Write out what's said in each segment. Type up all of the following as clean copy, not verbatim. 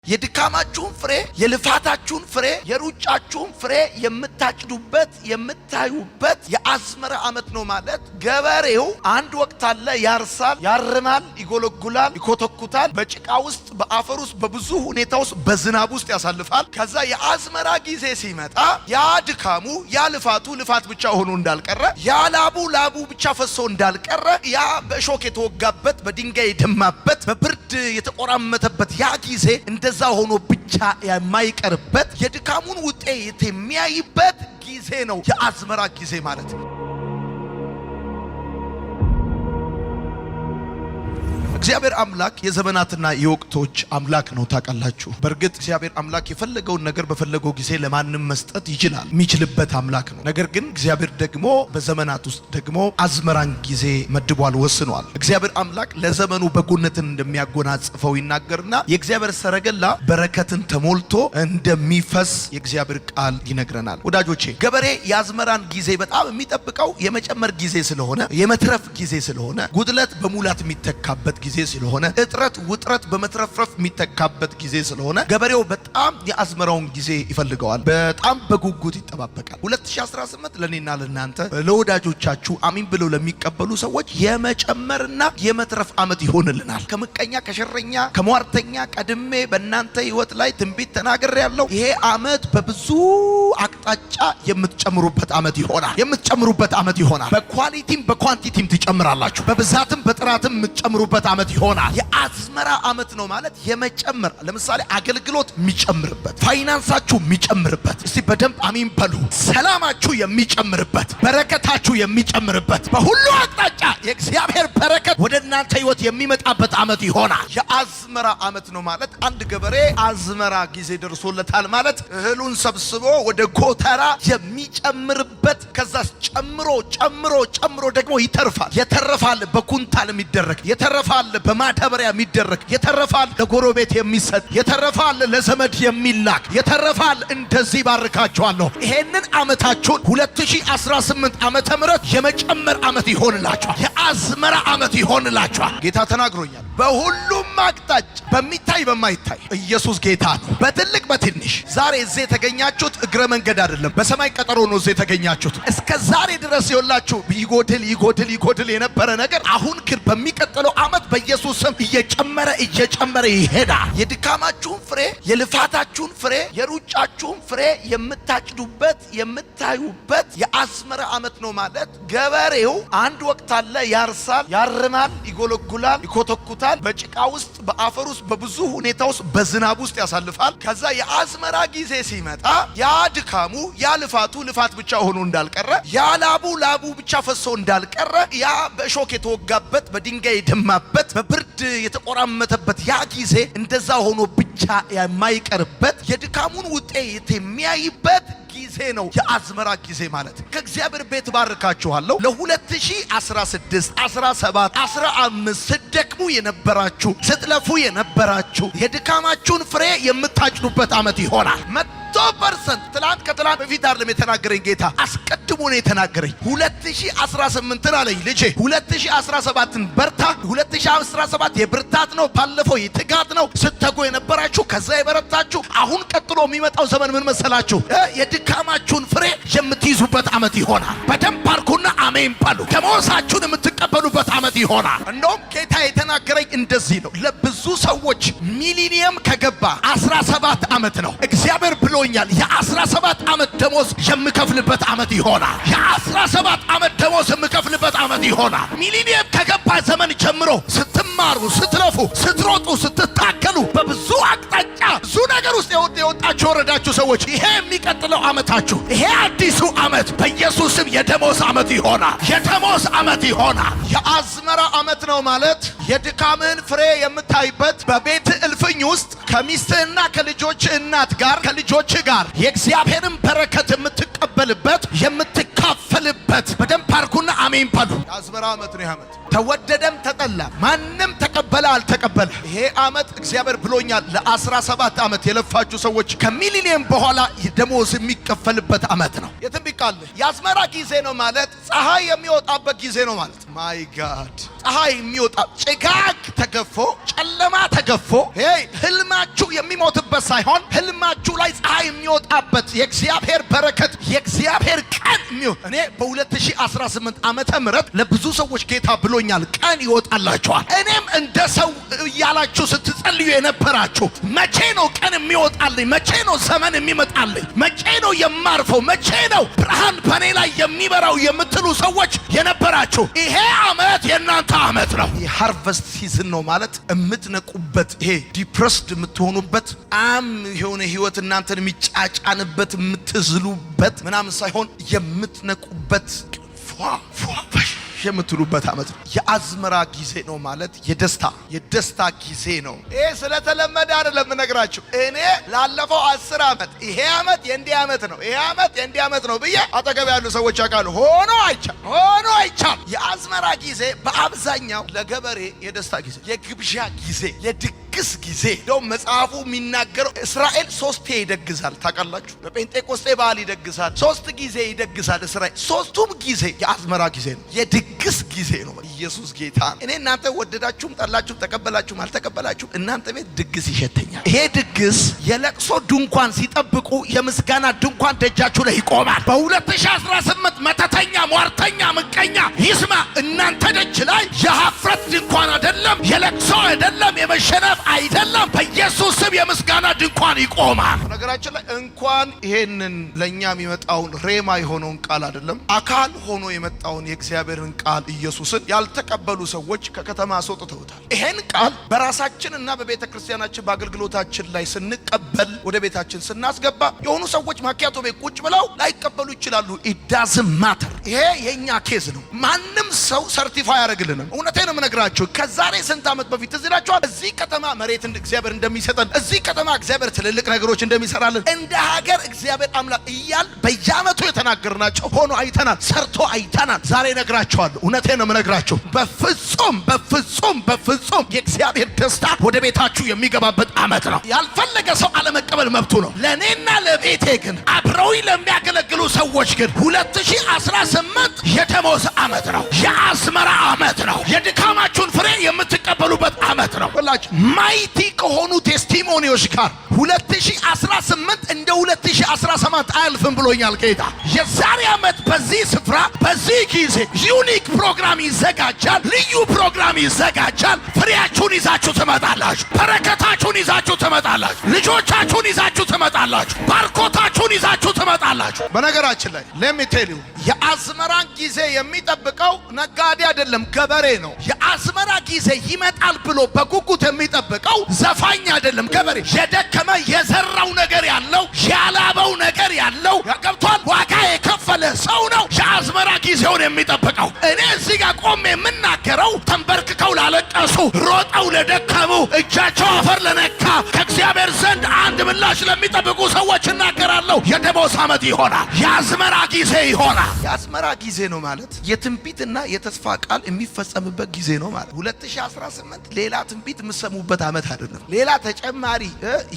የድካማችሁን ፍሬ የልፋታችሁን ፍሬ የሩጫችሁን ፍሬ የምታጭዱበት የምታዩበት የአዝመራ ዓመት ነው ማለት። ገበሬው አንድ ወቅት አለ፣ ያርሳል፣ ያርማል፣ ይጎለጉላል፣ ይኮተኩታል፣ በጭቃ ውስጥ በአፈር ውስጥ በብዙ ሁኔታ ውስጥ በዝናብ ውስጥ ያሳልፋል። ከዛ የአዝመራ ጊዜ ሲመጣ ያ ድካሙ ያ ልፋቱ ልፋት ብቻ ሆኖ እንዳልቀረ፣ ያ ላቡ ብቻ ፈሶ እንዳልቀረ፣ ያ በእሾክ የተወጋበት በድንጋይ የደማበት በብርድ የተቆራመተበት ያ ጊዜ እንደዛ ሆኖ ብቻ የማይቀርበት የድካሙን ውጤት የሚያይበት ጊዜ ነው የአዝመራ ጊዜ ማለት ነው። እግዚአብሔር አምላክ የዘመናትና የወቅቶች አምላክ ነው። ታውቃላችሁ። በእርግጥ እግዚአብሔር አምላክ የፈለገውን ነገር በፈለገው ጊዜ ለማንም መስጠት ይችላል፣ የሚችልበት አምላክ ነው። ነገር ግን እግዚአብሔር ደግሞ በዘመናት ውስጥ ደግሞ አዝመራን ጊዜ መድቧል፣ ወስኗል። እግዚአብሔር አምላክ ለዘመኑ በጎነትን እንደሚያጎናጽፈው ይናገርና የእግዚአብሔር ሰረገላ በረከትን ተሞልቶ እንደሚፈስ የእግዚአብሔር ቃል ይነግረናል። ወዳጆቼ ገበሬ የአዝመራን ጊዜ በጣም የሚጠብቀው የመጨመር ጊዜ ስለሆነ፣ የመትረፍ ጊዜ ስለሆነ፣ ጉድለት በሙላት የሚተካበት ጊዜ ስለሆነ፣ እጥረት ውጥረት በመትረፍረፍ የሚተካበት ጊዜ ስለሆነ ገበሬው በጣም የአዝመራውን ጊዜ ይፈልገዋል፣ በጣም በጉጉት ይጠባበቃል። 2018 ለኔና ለናንተ ለወዳጆቻችሁ አሚን ብለው ለሚቀበሉ ሰዎች የመጨመርና የመትረፍ ዓመት ይሆንልናል። ከምቀኛ ከሸረኛ ከሟርተኛ ቀድሜ በእናንተ ህይወት ላይ ትንቢት ተናግሬያለሁ። ይሄ ዓመት በብዙ አቅጣጫ የምትጨምሩበት ዓመት ይሆናል። የምትጨምሩበት ዓመት ይሆናል። በኳሊቲም በኳንቲቲም ትጨምራላችሁ። በብዛትም በጥራትም የምትጨምሩበት ዓመት ይሆናል። የአዝመራ ዓመት ነው ማለት የመጨመር። ለምሳሌ አገልግሎት የሚጨምርበት፣ ፋይናንሳችሁ የሚጨምርበት፣ እስቲ በደንብ አሚን በሉ። ሰላማችሁ የሚጨምርበት፣ በረከታችሁ የሚጨምርበት፣ በሁሉ አቅጣጫ የእግዚአብሔር በረከት ወደ እናንተ ህይወት የሚመጣበት ዓመት ይሆናል። የአዝመራ ዓመት ነው ማለት አንድ ገበሬ አዝመራ ጊዜ ደርሶለታል ማለት እህሉን ሰብስቦ ወደ ጎተራ የሚጨምርበት፣ ከዛ ጨምሮ ደግሞ ይተርፋል። የተረፋል በኩንታል የሚደረግ፣ የተረፋል በማዳበሪያ የሚደረግ፣ የተረፋል ለጎረቤት የሚሰጥ፣ የተረፋል ለዘመድ የሚላክ፣ የተረፋል። እንደዚህ ባርካችኋለሁ። ይሄንን ዓመታችሁን 2018 ዓመተ ምህረት የመጨመር ዓመት ይሆንላችኋል። የአዝመራ ዓመት ይሆንላችኋል። ጌታ ተናግሮኛል። በሁሉም አቅጣጫ በሚታይ በማይታይ ኢየሱስ ጌታ ነው። በትልቅ በትንሽ ዛሬ እዚህ የተገኛችሁት እግረ መንገድ አይደለም፣ በሰማይ ቀጠሮ ነው እዚህ የተገኛችሁት። እስከ ዛሬ ድረስ ይወላችሁ ይጎድል የነበረ ነገር አሁን ግን በሚቀጥለው ዓመት በኢየሱስ ስም እየጨመረ ይሄዳል። የድካማችሁን ፍሬ የልፋታችሁን ፍሬ የሩጫችሁን ፍሬ የምታጭዱበት የምታዩበት የአዝመራ ዓመት ነው ማለት። ገበሬው አንድ ወቅት አለ፣ ያርሳል፣ ያርማል፣ ይጎለጉላል፣ ይኮተኩታል፣ በጭቃ ውስጥ በአፈር ውስጥ በብዙ ሁኔታ ውስጥ በዝናብ ውስጥ ያሳልፋል። ከዛ የአዝመራ ጊዜ ሲመጣ ያ ድካሙ ያ ልፋቱ ልፋት ብቻ ሆኖ እንዳልቀረ፣ ያ ላቡ ብቻ ፈሶ እንዳልቀረ፣ ያ በእሾክ የተወጋበት በድንጋይ የደማበት በብርድ የተቆራመተበት ያ ጊዜ እንደዛ ሆኖ ብቻ የማይቀርበት የድካሙን ውጤት የሚያይበት ጊዜ ነው የአዝመራ ጊዜ ማለት። ከእግዚአብሔር ቤት ባርካችኋለሁ። ለ2016 17 15 ስትደክሙ የነበራችሁ ስትለፉ የነበራችሁ የድካማችሁን ፍሬ የምታጭዱበት ዓመት ይሆናል። 100% ትላንት ከትላንት በፊት አይደለም የተናገረኝ ጌታ፣ አስቀድሞ ነው የተናገረኝ። 2018 አለኝ ልጄ 2017ን በርታ። 2017 የብርታት ነው፣ ባለፈው የትጋት ነው። ስተጎ የነበራችሁ ከዛ የበረታችሁ፣ አሁን ቀጥሎ የሚመጣው ዘመን ምን መሰላችሁ? የድካማችሁን ፍሬ የምትይዙበት ዓመት ይሆናል። በደንብ አርኩና አሜን ባሉ። ደሞዛችሁን የምትቀበሉበት ዓመት ይሆናል። እንደውም ጌታ የተናገረኝ እንደዚህ ነው። ለብዙ ሰዎች ሚሊኒየም ከገባ 17 ዓመት ነው። እግዚአብሔር ብሎኛል። የ17 ዓመት ደሞዝ የምከፍልበት ዓመት ይሆናል። የ17 ዓመት ደሞዝ የምከፍልበት ዓመት ይሆናል። ሚሊኒየም ከገባ ዘመን ጀምሮ ስትማሩ፣ ስትለፉ፣ ስትሮጡ፣ ስትታከሉ በብዙ አቅጣጫ ብዙ ነገር ውስጥ የወጣችሁ ወረዳችሁ ሰዎች ይሄ የሚቀጥለው ዓመታችሁ፣ ይሄ አዲሱ ዓመት በኢየሱስ ስም የደሞዝ ዓመት ይሆናል። የደሞዝ ዓመት ይሆናል። የአዝመራ ዓመት ነው ማለት የድካምህን ፍሬ የምታይበት፣ በቤት እልፍኝ ውስጥ ከሚስትህና ከልጆች እናት ጋር ከልጆች ጋር የእግዚአብሔርን በረከት የምትቀበልበት የምትካፈልበት። በደንብ አርኩና አሜን በሉ። የአዝመራ ዓመት ነው። ዓመት ተወደደም ተጠላ፣ ማንም ተቀበለ አልተቀበለ፣ ይሄ ዓመት እግዚአብሔር ብሎኛል። ለ17 ዓመት የለፋችሁ ሰዎች ከሚሊኒየም በኋላ ደሞዝ የሚከፈልበት ዓመት ነው። የትንቢት ቃል የአዝመራ ጊዜ ነው ማለት ፀሐይ የሚወጣበት ጊዜ ነው ማለት። ማይ ጋድ ፀሐይ የሚወጣ ጭጋግ ተገፎ ጨለማ ተገፎ ህልማችሁ የሚሞትበት ሳይሆን ህልማችሁ ላይ ፀሐይ የሚወጣበት የእግዚአብሔር በረከት የእግዚአብሔር ቀን የሚሆን እኔ በ2018 ዓመተ ምህረት ለብዙ ሰዎች ጌታ ብሎኛል። ቀን ይወጣላችኋል። እኔም እንደ ሰው እያላችሁ ስትጸልዩ የነበራችሁ መቼ ነው ቀን የሚወጣልኝ? መቼ ነው ዘመን የሚመጣልኝ? መቼ ነው የማርፈው? መቼ ነው ብርሃን በኔ ላይ የሚበራው የምትሉ ሰዎች የነበራችሁ ይሄ ዓመት የእናንተ ዓመት ነው። የሃርቨስት ሲዝን ነው ማለት የምትነቁበት ይሄ ዲፕረስድ የምትሆኑበት የሆነ ህይወት እናንተን የሚጫጫንበት የምትዝሉበት ምናምን ሳይሆን የምትነቁበት የምትሉበት ዓመት ነው። የአዝመራ ጊዜ ነው ማለት የደስታ ጊዜ ነው። ይሄ ስለተለመደ አይደለም የምነግራችሁ። እኔ ላለፈው 10 ዓመት ይሄ ዓመት የእንዲህ ዓመት ነው፣ ይሄ ዓመት የእንዲህ ዓመት ነው ብዬ አጠገብ ያሉ ሰዎች ያውቃሉ። ሆኖ አይቻል። የአዝመራ ጊዜ በአብዛኛው ለገበሬ የደስታ ጊዜ፣ የግብዣ ጊዜ፣ የድግስ ጊዜ ነው። መጽሐፉ የሚናገረው እስራኤል 3 ይደግሳል። ታውቃላችሁ? በጴንጤቆስጤ በዓል ይደግሳል። 3 ጊዜ ይደግሳል እስራኤል። 3ቱም ጊዜ የአዝመራ ጊዜ ነው። የድግስ ጊዜ ነው። ኢየሱስ ጌታ ነው። እኔ እናንተ ወደዳችሁም ጠላችሁም ተቀበላችሁም አልተቀበላችሁም እናንተ ቤት ድግስ ይሸተኛል። ይሄ ድግስ የለቅሶ ድንኳን ሲጠብቁ የምስጋና ድንኳን ደጃችሁ ላይ ይቆማል። በ2018 መተተኛ፣ ሟርተኛ፣ ምቀኛ ይስማ። እናንተ ደጅ ላይ የሀፍረት ድንኳን አይደለም፣ የለቅሶ አይደለም፣ የመሸነፍ አይደለም። በኢየሱስ ስም የምስጋና ድንኳን ይቆማል። ነገራችን ላይ እንኳን ይሄንን ለኛ የሚመጣውን ሬማ የሆነውን ቃል አይደለም አካል ሆኖ የመጣውን የእግዚአብሔርን ቃል ኢየሱስን ያልተቀበሉ ሰዎች ከከተማ አስወጥተውታል። ይሄን ቃል በራሳችን እና በቤተ ክርስቲያናችን በአገልግሎታችን ላይ ስንቀበል ወደ ቤታችን ስናስገባ የሆኑ ሰዎች ማኪያቶ ቤት ቁጭ ብለው ላይቀበሉ ይችላሉ። it doesn't matter። ይሄ የኛ ኬዝ ነው። ማንም ሰው ሰርቲፋይ ያደርግልንም። እውነቴን ነው የምነግራችሁ። ከዛሬ ስንት ዓመት በፊት እዚህ ናቸዋል እዚህ ከተማ መሬት እግዚአብሔር እንደሚሰጠን፣ እዚህ ከተማ እግዚአብሔር ትልልቅ ነገሮች እንደሚሰራልን፣ እንደ ሀገር እግዚአብሔር አምላክ እያል በየዓመቱ የተናገርናቸው ሆኖ አይተናል፣ ሰርቶ አይተናል። ዛሬ ነግራችኋለሁ። እውነቴን ነው የምነግራችሁ። በፍጹም የእግዚአብሔር ደስታ ወደ ቤታችሁ የሚገባበት ዓመት ነው። ያልፈለገ ሰው አለመቀበል መብቱ ነው። ለእኔና ለቤቴ ግን አብረውኝ ለሚያገለግሉ ሰዎች ግን 2018 የደሞዝ ዓመት ነው። የአዝመራ ዓመት ነው። የድካማችሁን ፍሬ የምትቀበሉበት ዓመት ነው። ማይቲ ከሆኑ ቴስቲሞኒዎች ጋር 2018 እንደ 2017 አያልፍም ብሎኛል ጌታ። የዛሬ ዓመት በዚህ ስፍራ በዚህ ጊዜ ዩኒክ ፕሮግራም ይዘጋጃል። ልዩ ፕሮግራም ይዘጋጃል። ፍሬያችሁን ይዛችሁ ትመጣላችሁ። በረከታችሁን ይዛችሁ ትመጣላችሁ። ልጆቻችሁን ይዛችሁ ትመጣላችሁ። ባርኮታችሁን ይዛችሁ ትመጣላችሁ። በነገራችን ላይ ለሚቴሉ የአዝመራን ጊዜ የሚጠብቀው ነጋዴ አይደለም፣ ገበሬ ነው። የአዝመራ ጊዜ ይመጣል ብሎ በጉጉት የሚጠብቀው ዘፋኝ አይደለም፣ ገበሬ። የደከመ የዘራው ነገር ያለው ያላበው ነገር ያለው ያገብቷል፣ ዋጋ የከፈለ ሰው ነው የአዝመራ ጊዜውን የሚጠብቀው። እኔ እዚህ ጋር ቆሜ የምናገረው ተንበርክከው ላለቀሱ፣ ሮጠው ለደከሙ፣ እጃቸው አፈር ለነካ ከእግዚአብሔር ዘንድ አንድ ምላሽ ለሚጠብቁ ሰዎች እናገራለሁ። የደሞዝ ዓመት ይሆናል። የአዝመራ ጊዜ ይሆናል። የአዝመራ ጊዜ ነው ማለት የትንቢትና የተስፋ ቃል የሚፈጸምበት ጊዜ ነው ማለት። 2018 ሌላ ትንቢት የምሰሙበት ዓመት አይደለም። ሌላ ተጨማሪ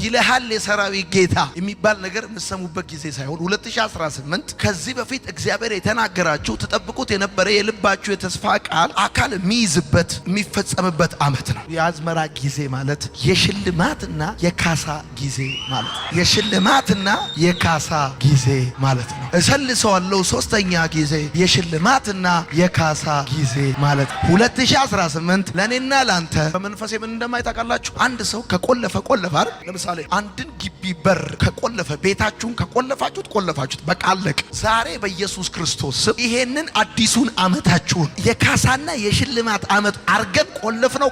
ይልሃል የሰራዊት ጌታ የሚባል ነገር የምሰሙበት ጊዜ ሳይሆን 2018 ከዚህ በፊት እግዚአብሔር የተናገራችሁ ተጠብቁት የነበረ የልባችሁ የተስፋ ቃል አካል የሚይዝበት የሚፈጸምበት ዓመት ነው። የአዝመራ ጊዜ ማለት የሽልማትና የካሳ ጊዜ ማለት ነው። የሽልማትና የካሳ ጊዜ ማለት ነው። እሰልሰዋለሁ ሶስተኛ ጊዜ የሽልማትና የካሳ ጊዜ ማለት ነው። 2018 ለኔና ላንተ በመንፈሴ ምን እንደማይታወቃላችሁ አንድ ሰው ከቆለፈ አይደል? ለምሳሌ አንድን ግቢ በር ከቆለፈ ቤታችሁን ቆለፋችሁት በቃ አለቀ። ዛሬ በኢየሱስ ክርስቶስ ስም ይሄንን አዲሱን ዓመታችሁን የካሳና የሽልማት ዓመት አርገን ቆለፍነው።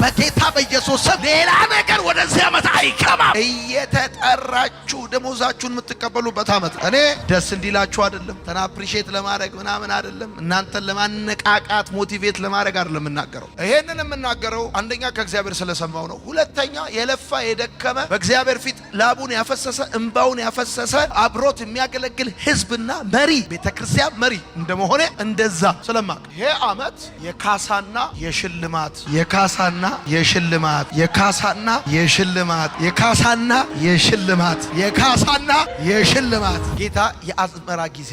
በጌታ በኢየሱስ ስም ሌላ ነገር ወደዚህ ዓመት አይከማም። እየተጠራችሁ ደሞዛችሁን የምትቀበሉበት ዓመት። እኔ ደስ እንዲላችሁ አይደለም፣ አፕሪሼት ለማድረግ ምናምን አይደለም፣ እናንተን ለማነቃቃት ሞቲቬት ለማድረግ አይደለም የምናገረው። ይሄንን የምናገረው አንደኛ ከእግዚአብሔር ስለሰማው ነው። ሁለተኛ የለፋ የደከመ በእግዚአብሔር ፊት ላቡን ያፈሰሰ እንባውን ያፈሰሰ አብሮት የሚያገለግል ሕዝብና መሪ ቤተክርስቲያን መሪ እንደመሆኔ እንደዛ ስለማቅ ይሄ ዓመት የካሳና የሽልማት የካሳና የሽልማት የካሳና የሽልማት የካሳና የሽልማት የካሳና የሽልማት ጌታ የአዝመራ ጊዜ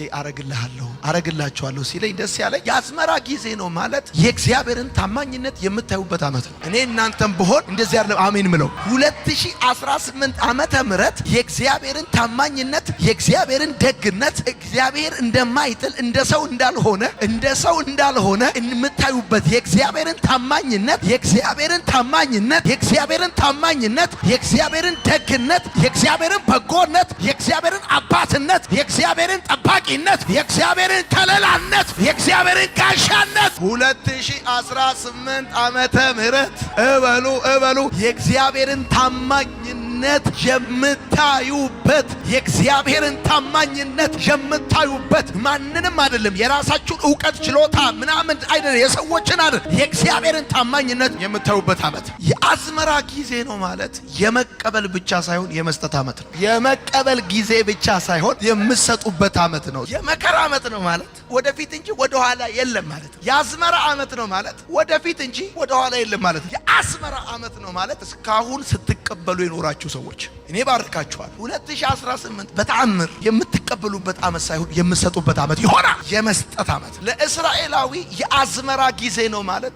አረግላችኋለሁ ሲለኝ ደስ ያለኝ የአዝመራ ጊዜ ነው ማለት የእግዚአብሔርን ታማኝነት የምታዩበት ዓመት ነው። እኔ እናንተም ብሆን እንደዚህ ያለ አሜን ምለው 2018 ዓመተ ምህረት የእግዚአብሔርን ታማኝነት የእግዚአብሔርን ደግነት እግዚአብሔር እንደማይጥል እንደ ሰው እንዳልሆነ የምታዩበት የእግዚአብሔርን ታማኝነት የእግዚአብሔርን ደግነት የእግዚአብሔርን በጎነት የእግዚአብሔርን አባትነት የእግዚአብሔርን ጠባቂነት የእግዚአብሔርን ከለላነት የእግዚአብሔርን ጋሻነት 2018 ዓመተ ምህረት እበሉ የእግዚአብሔርን ታማኝነት የምታዩበት የእግዚአብሔርን ታማኝነት የምታዩበት ማንንም አይደለም፣ የራሳችሁን ዕውቀት ችሎታ ምናምን አይደለም፣ የሰዎችን አይደለም፣ የእግዚአብሔርን ታማኝነት የምታዩበት ዓመት የአዝመራ ጊዜ ነው ማለት የመቀበል ብቻ ሳይሆን የመስጠት ዓመት ነው። የመቀበል ጊዜ ብቻ ሳይሆን የምትሰጡበት ዓመት ነው። የመከራ ዓመት ነው ማለት ወደፊት እንጂ ወደኋላ የለም ማለት። የአዝመራ ዓመት ነው ማለት ወደፊት እንጂ ወደኋላ የለም ማለት። የአዝመራ ዓመት ነው ማለት እስካሁን ስትቀበሉ የኖራችሁ ሰዎች እኔ ባርካችኋል። 2018 በተአምር የምትቀበሉበት ዓመት ሳይሆን የምትሰጡበት ዓመት ይሆናል። የመስጠት ዓመት ለእስራኤላዊ የአዝመራ ጊዜ ነው ማለት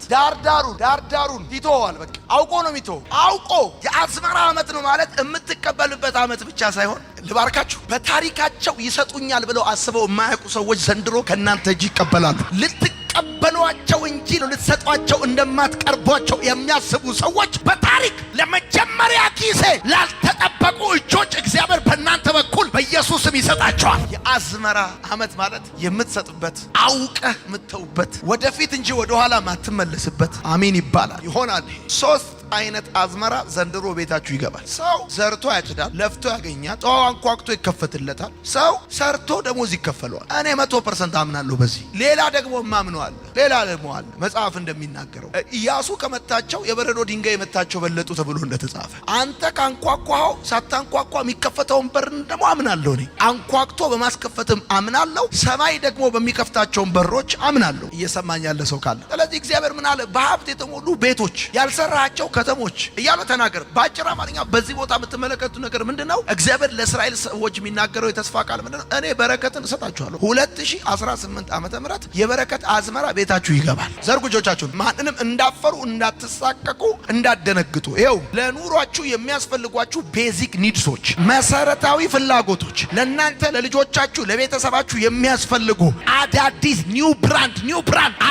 ዳርዳሩን ይተዋል። በቃ አውቆ ነው የሚተወው። አውቆ የአዝመራ ዓመት ነው ማለት የምትቀበሉበት ዓመት ብቻ ሳይሆን ልባርካችሁ በታሪካቸው ይሰጡኛል ብለው አስበው የማያውቁ ሰዎች ዘንድሮ ከእናንተ እጅ ይቀበላሉ። ልትቀበሏቸው እንጂ ልትሰጧቸው እንደማትቀርቧቸው የሚያስቡ ሰዎች በታሪክ ለመጀመሪያ ጊዜ ላልተጠበቁ እጆች እግዚአብሔር በእናንተ በኩል በኢየሱስም ይሰጣቸዋል። የአዝመራ ዓመት ማለት የምትሰጥበት አውቀህ የምትተውበት ወደፊት እንጂ ወደኋላ ማትመለስበት አሜን ይባላል ይሆናል። 3 አይነት አዝመራ ዘንድሮ ቤታችሁ ይገባል። ሰው ዘርቶ ያጭዳል፣ ለፍቶ ያገኛል፣ ጠዋው አንኳኩቶ ይከፈትለታል። ሰው ሰርቶ ደሞዝ ይከፈለዋል። እኔ 100% አምናለሁ በዚህ። ሌላ ደግሞ ማምነዋል። ሌላ ደግሞ አለ መጽሐፍ እንደሚናገረው ኢያሱ ከመታቸው የበረዶ ድንጋይ የመታቸው በለጡ ተብሎ እንደተጻፈ አንተ ካንኳኳው ሳታንኳኳ የሚከፈተውን በር ደግሞ አምናለሁ። እኔ አንኳክቶ በማስከፈትም አምናለሁ። ሰማይ ደግሞ በሚከፍታቸውን በሮች አምናለሁ። እየሰማኝ ያለ ሰው ካለ ስለዚህ እግዚአብሔር ምን አለ? በሀብት የተሞሉ ቤቶች ያልሰራቸው ከተሞች እያሉ ተናገር። በአጭር አማርኛ በዚህ ቦታ የምትመለከቱ ነገር ምንድነው? እግዚአብሔር ለእስራኤል ሰዎች የሚናገረው የተስፋ ቃል ምንድነው? እኔ በረከትን እሰጣችኋለሁ። 2018 ዓመተ ምህረት የበረከት አዝመራ ቤታችሁ ይገባል። ዘርጉ እጆቻችሁን። ማንንም እንዳፈሩ፣ እንዳትሳቀቁ፣ እንዳትደነግጡ። ይኸው ለኑሯችሁ የሚያስፈልጓችሁ ቤዚክ ኒድሶች፣ መሰረታዊ ፍላጎቶች ለእናንተ ለልጆቻችሁ፣ ለቤተሰባችሁ የሚያስፈልጉ አዳዲስ ኒው ብራንድ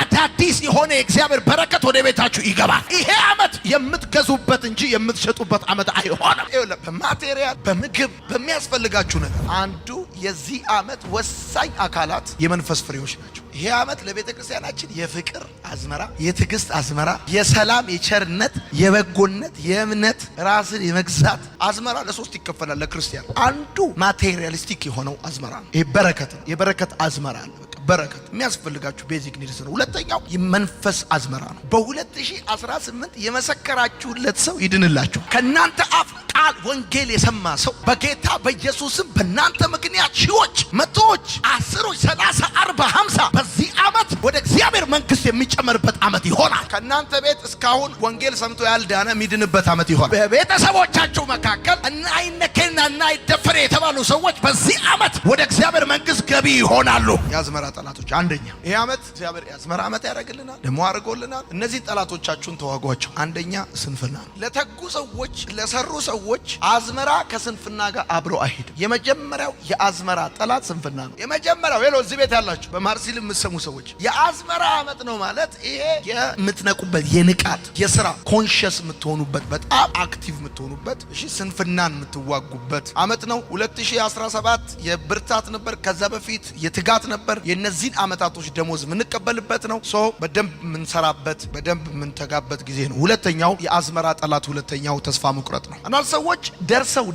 አዳዲስ የሆነ የእግዚአብሔር በረከት ወደ ቤታችሁ ይገባል። ይሄ ዓመት የምትገዙበት እንጂ የምትሸጡበት ዓመት አይሆንም። በማቴሪያል በምግብ በሚያስፈልጋችሁ ነገር አንዱ የዚህ ዓመት ወሳኝ አካላት የመንፈስ ፍሬዎች ናቸው። ይሄ ዓመት ለቤተ ክርስቲያናችን የፍቅር አዝመራ፣ የትዕግስት አዝመራ፣ የሰላም፣ የቸርነት፣ የበጎነት፣ የእምነት ራስን የመግዛት አዝመራ ለ3 ይከፈላል። ለክርስቲያን አንዱ ማቴሪያሊስቲክ የሆነው አዝመራ ነው። ይሄ በረከት ነው። የበረከት አዝመራ አለ። በረከት የሚያስፈልጋችሁ ቤዚክ ኒድስ ነው። ሁለተኛው የመንፈስ አዝመራ ነው። በ2018 የመሰከራችሁለት ሰው ይድንላችሁ። ከእናንተ አፍ ቃል ወንጌል የሰማ ሰው በጌታ በኢየሱስም በእናንተ ምክንያት ሺዎች፣ መቶዎች፣ 10ዎች፣ 30፣ 40፣ 50 በዚህ ዓመት ወደ እግዚአብሔር መንግስት የሚጨመርበት ዓመት ይሆናል። ከእናንተ ቤት እስካሁን ወንጌል ሰምቶ ያልዳነ የሚድንበት ዓመት ይሆናል። በቤተሰቦቻችሁ መካከል እናይነከና እናይደፈር የተባሉ ሰዎች በዚህ ዓመት ወደ እግዚአብሔር መንግስት ገቢ ይሆናሉ። የአዝመራ ጠላቶች አንደኛ ይሄ ዓመት እግዚአብሔር የአዝመራ ዓመት ያደርግልናል፣ ደግሞ አድርጎልናል። እነዚህ ጠላቶቻችሁን ተዋጓቸው። አንደኛ ስንፍና ነው። ለተጉ ሰዎች፣ ለሰሩ ሰዎች አዝመራ ከስንፍና ጋር አብሮ አይሄድም። የመጀመሪያው የአዝመራ ጠላት ስንፍና ነው። የመጀመሪያው ሄሎ እዚህ ቤት ያላችሁ በማርሲል የምትሰሙ ሰዎች የአዝመራ ዓመት ነው ማለት ይሄ የምትነቁበት የንቃት የስራ ኮንሽስ የምትሆኑበት በጣም አክቲቭ የምትሆኑበት እሺ ስንፍናን የምትዋጉበት ዓመት ነው። 2017 የብርታት ነበር። ከዛ በፊት የትጋት ነበር። የነዚህን ዓመታቶች ደሞዝ የምንቀበልበት ነው። በደንብ የምንሰራበት በደንብ የምንተጋበት ጊዜ ነው። ሁለተኛው የአዝመራ ጠላት ሁለተኛው ተስፋ መቁረጥ ነው። አንዳንድ ሰዎች ደርሰው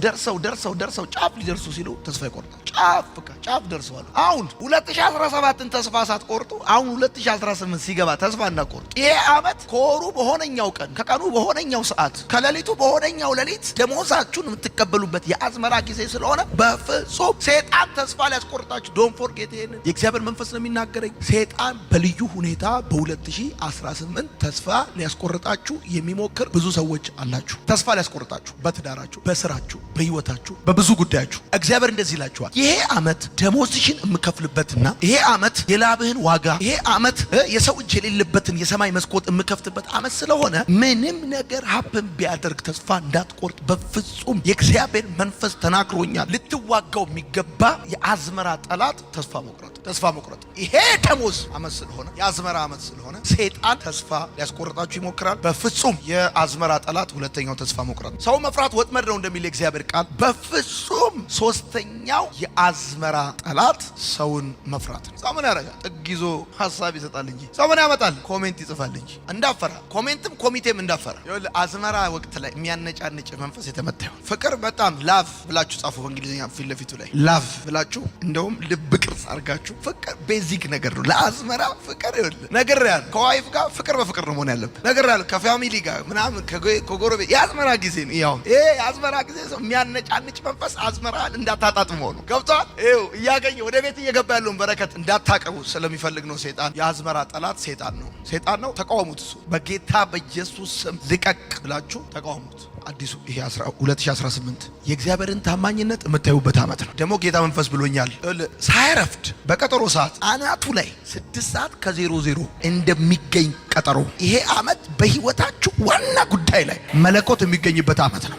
ጫፍ ሊደርሱ ሲሉ ተስፋ ይቆርጣል። ጫፍ ደርሰዋል። አሁን 2017ን ተስፋ ሳትቆርጡ አሁን 2018 ሲገባ ተስፋ እንዳትቆርጡ። ይሄ ዓመት ከወሩ በሆነኛው ቀን፣ ከቀኑ በሆነኛው ሰዓት፣ ከሌሊቱ በሆነኛው ሌሊት ደሞዛችሁን የምትቀበሉበት የአዝመራ ጊዜ ስለሆነ በፍጹም ሰይጣን ተስፋ ሊያስቆርጣችሁ ዶንት ፎርጌት። ይሄንን የእግዚአብሔር መንፈስ ነው የሚናገረኝ። ሰይጣን በልዩ ሁኔታ በ2018 ተስፋ ሊያስቆርጣችሁ የሚሞክር ብዙ ሰዎች አላችሁ። ተስፋ ሊያስቆርጣችሁ በትዳራችሁ፣ በስራችሁ፣ በህይወታችሁ፣ በብዙ ጉዳያችሁ። እግዚአብሔር እንደዚህ ይላችኋል፣ ይሄ ዓመት ደሞዝሽን የምከፍልበትና ይሄ ዓመት የላብህን ዋጋ፣ ይሄ ዓመት የሰው እጅ የሌለበትን የሰማይ መስኮት የምከፍትበት ዓመት ስለሆነ ምንም ነገር ሀብን ቢያደርግ ተስፋ እንዳትቆርጥ በፍጹም የእግዚአብሔር መንፈስ ተናግሮኛል። ልትዋጋው የሚገባ የአዝመራ ጠላት ተስፋ መቁረጥ። ይሄ ደሞዝ ዓመት ስለሆነ የአዝመራ ዓመት ስለሆነ ሰይጣን ተስፋ ሊያስቆርጣችሁ ይሞክራል። በፍጹም የአዝመራ ጠላት ሁለተኛው ተስፋ መቁረጥ። ሰው መፍራት ወጥመድ ነው እንደሚል የእግዚአብሔር ቃል። በፍጹም ሶስተኛው የአዝመራ ጠላት ሰውን መፍራት ነው። ሰው ምን ያደርጋል? ጥግ ይዞ ሀሳብ ይሰጣል እንጂ ሰው ምን ያመጣል? ኮሜንት ይጽፋል እንጂ እንዳፈራ። ኮሜንትም ኮሚቴም እንዳፈራ። አዝመራ ወቅት ላይ የሚያነጫንጭ መንፈስ የተመታ ይሆን። ፍቅር በጣም ላቭ ብላችሁ ጻፉ በእንግሊዝኛ ፊት ለፊቱ ላይ ላቭ ብላችሁ፣ እንደውም ልብ ቅርጽ አድርጋችሁ። ፍቅር ቤዚክ ነገር ነው ለአዝመራ። ፍቅር ይኸውልህ ነገር ያለ ከዋይፍ ጋር ፍቅር በፍቅር ነው መሆን ያለብህ። ነገር ያለ ከፋሚሊ ጋር ምናምን ከጎረቤት የአዝመራ ጊዜ ነው። ይኸው ይሄ የአዝመራ ጊዜ ሰው የሚያነጫንጭ መንፈስ አዝመራን እንዳታጣጥም ሆኖ ገብቷል። ይኸው እያገኘ ወደ ቤት እየገባ ያለውን በረከት እንዳታቀቡ ስለሚፈልግ ነው ሰይጣን። የአዝመራ ጠላት ሰይጣን ነው። ተቃወሙት። እሱ በጌታ በኢየሱስ ስም ልቀቅ ብላችሁ ተቃወሙት። አዲሱ ይሄ 2018 የእግዚአብሔርን ታማኝነት የምታዩበት ዓመት ነው። ደግሞ ጌታ መንፈስ ብሎኛል ሳይረፍድ በቀጠሮ ሰዓት አናቱ ላይ 6:00 እንደሚገኝ ቀጠሮ ይሄ ዓመት በህይወታችሁ ዋና ጉዳይ ላይ መለኮት የሚገኝበት ዓመት ነው።